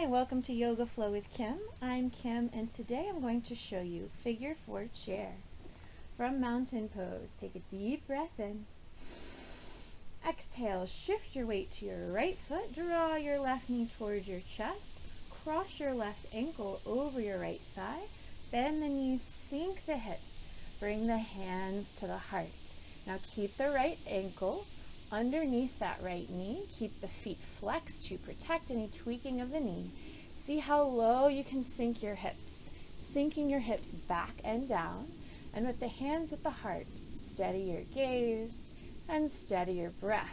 Hi, welcome to Yoga Flow with Kim. I'm Kim and today I'm going to show you figure four chair. From mountain pose, take a deep breath in. Exhale, shift your weight to your right foot, draw your left knee towards your chest, cross your left ankle over your right thigh, bend the knees, sink the hips, bring the hands to the heart. Now keep the right ankle underneath that right knee. Keep the feet flexed to protect any tweaking of the knee. See how low you can sink your hips, sinking your hips back and down. And with the hands at the heart, steady your gaze and steady your breath.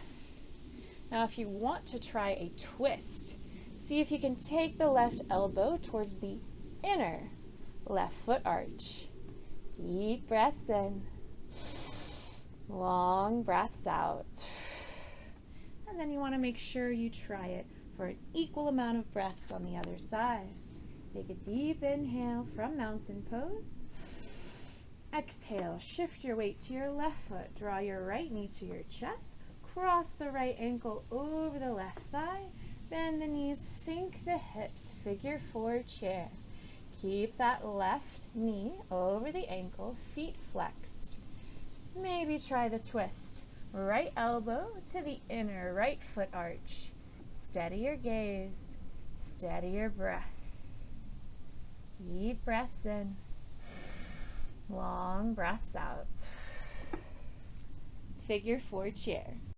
Now if you want to try a twist, see if you can take the left elbow towards the inner left foot arch. Deep breaths in, long breaths out. And then you want to make sure you try it for an equal amount of breaths on the other side. Take a deep inhale from mountain pose. Exhale, shift your weight to your left foot. Draw your right knee to your chest. Cross the right ankle over the left thigh. Bend the knees, sink the hips, figure four chair. Keep that left knee over the ankle, feet flexed. Maybe try the twist. Right elbow to the inner right foot arch. Steady your gaze, steady your breath. Deep breaths in, long breaths out. Figure four chair.